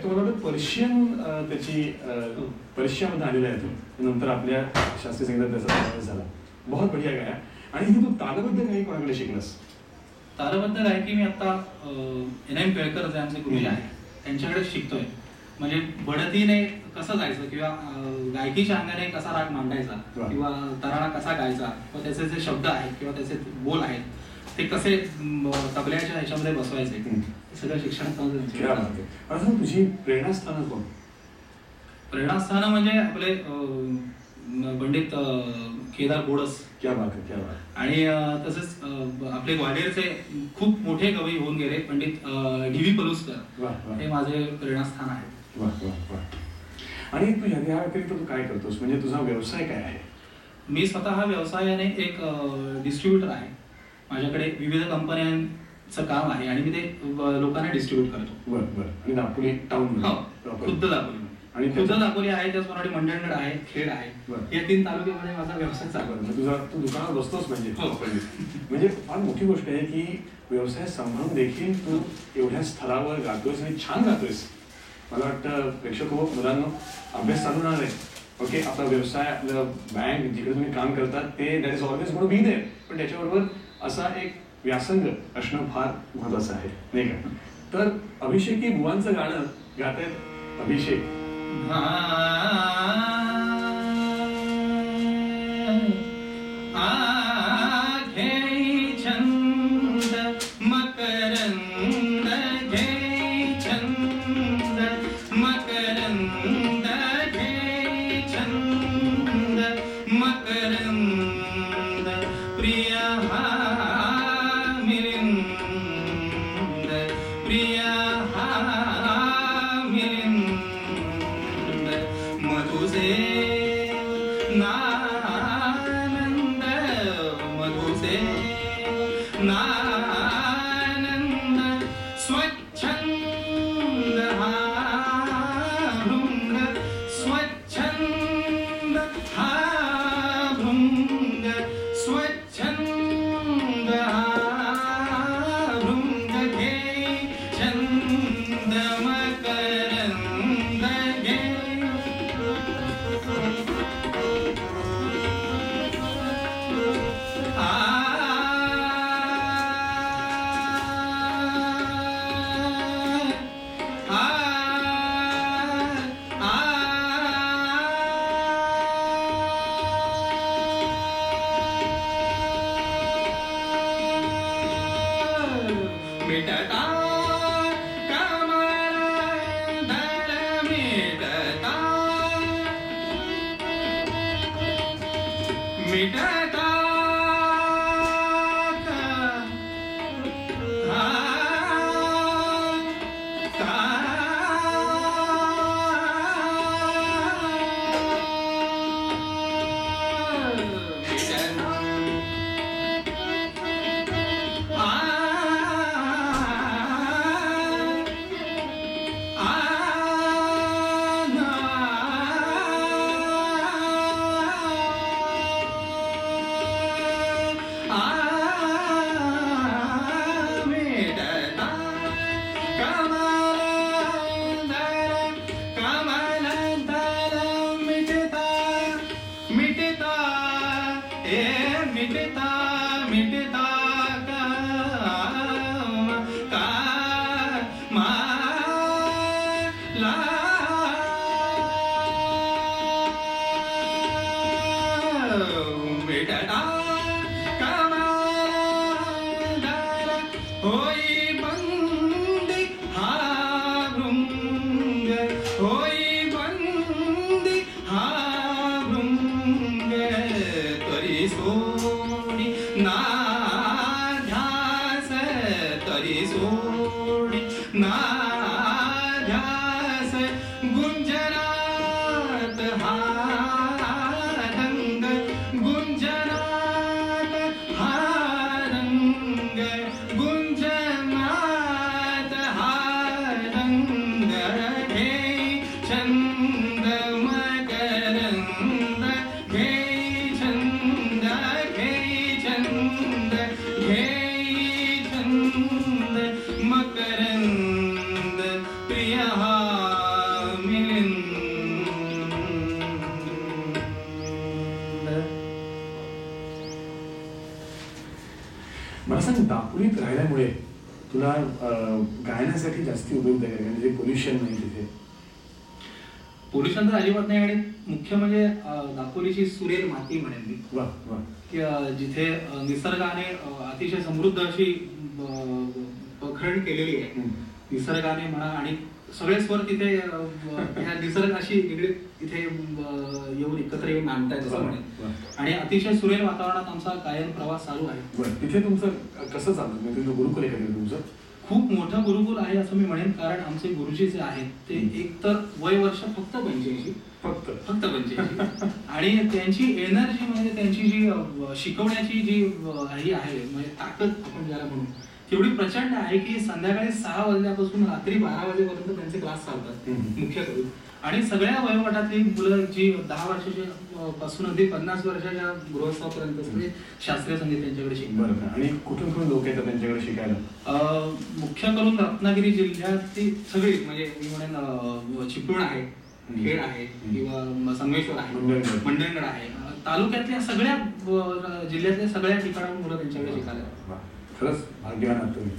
तो मला वाटतं पर्शियन त्याची पर्शियामध्ये आलेला आहे तो, नंतर आपल्या शास्त्रीय संगीतात त्याचा प्रवेश झाला. बहुत बढिया गाया. आणि हे तू तालबद्ध गायकी कोणाकडे शिकलास? तालबद्ध गायकी मी आता NM केळकर जे आमचे गुरुजी आहेत त्यांच्याकडे शिकतोय. म्हणजे बढतीने कसं जायचं किंवा गायकीच्या अंगाने कसा राग मांडायचा किंवा तराणा कसा गायचा किंवा त्याचे जे शब्द आहेत किंवा त्याचे बोल आहेत ते कसे तबल्याच्या ह्याच्यामध्ये बसवायचे सगळं शिक्षण. तुझी प्रेरणास्थानं कोण? प्रेरणास्थानं म्हणजे आपले पंडित केदार गोडस. क्या बात है, क्या बात. आणि तसेच आपले ग्वाल्हेरचे खूप मोठे कवी होऊन गेले पंडित DV पलुसकर, हे माझे प्रेरणास्थान आहे. आणि तू या व्यतिरिक्त तू काय करतोस, म्हणजे तुझा व्यवसाय काय आहे? मी स्वतः व्यवसायाने एक डिस्ट्रीब्युटर आहे. माझ्याकडे विविध कंपन्यांचं काम आहे आणि मी ते लोकांना डिस्ट्रीब्यूट करतो. बरं बरं. आणि दापोली टाउन? खुद्द दापोली. आणि खुद्द दापोली आहे, त्याचप्रमाणे मंडणगड आहे, खेड आहे. या 3 तालुक्यामध्ये माझा व्यवसाय चालू आहे. तू दुकानात बसतोस म्हणजे? म्हणजे फार मोठी गोष्ट आहे की व्यवसाय सांभाळून देखील तू एवढ्या स्तरावर गातोयस आणि छान गातोयस. मला वाटतं प्रेक्षक हो, मुलांना अभ्यास चालू राहणार आहे. ओके, आपला व्यवसाय, आपलं बँक जिकडे तुम्ही काम करतात ते that is always going to be there, पण त्याच्याबरोबर असा एक व्यासंग असणं फार महत्वाचं आहे, नाही का? तर अभिषेकी बुवांचं गाणं गातायत अभिषेक. पण दापोलीत राहिल्यामुळे तुला गायनासाठी जास्ती उपयुक्त आहे, म्हणजे पोल्युशन नाही तिथे? पोल्युशन तर अजिबात नाही, आणि मुख्य म्हणजे दापोलीची सुरेल माती म्हणेन मी, वा वा, की जिथे निसर्गाने अतिशय समृद्ध अशी पखरण केलेली आहे, निसर्गाने म्हणा, आणि सगळे स्वर तिथे ह्या निसर्गाशी निगडीत इथे येऊन एकत्र येऊन नांदतायत असं म्हणेन. आणि अतिशय सुरेल वातावरणात आमचा गायन प्रवास चालू आहे. तिथे तुमचं कसं चालतं, म्हणजे गुरुकुल आहे का तुमचं? खूप मोठं गुरुकुल आहे असं मी म्हणेन, कारण आमचे गुरुजी जे आहेत ते एकतर वय वर्ष फक्त 85, फक्त 85, आणि त्यांची एनर्जी म्हणजे त्यांची जी शिकवण्याची जी ही आहे, म्हणजे ताकद आपण ज्याला म्हणू, तेवढी प्रचंड आहे की संध्याकाळी 6 वाजल्यापासून रात्री 12 वाजेपर्यंत त्यांचे क्लास चालतात मुख्य करून. आणि सगळ्या वयोगटातली मुलं जी 10 वर्षाच्या पासून अगदी 50 वर्षाच्या गृहस्थापर्यंत सगळे शास्त्रीय संगीत त्यांच्याकडे शिकतात. आणि कुठून कुठून लोक येतात त्यांच्याकडे शिकायला? मुख्य करून रत्नागिरी जिल्ह्यातली सगळी, म्हणजे मी म्हणेन चिपळूण आहे, खेड आहे, किंवा संगमेश्वर आहे, मंडणगड आहे, तालुक्यातल्या सगळ्या जिल्ह्यातल्या सगळ्या ठिकाणाहून मुलं त्यांच्याकडे शिकायला. खरंच भाग्यवान आहात तुम्ही.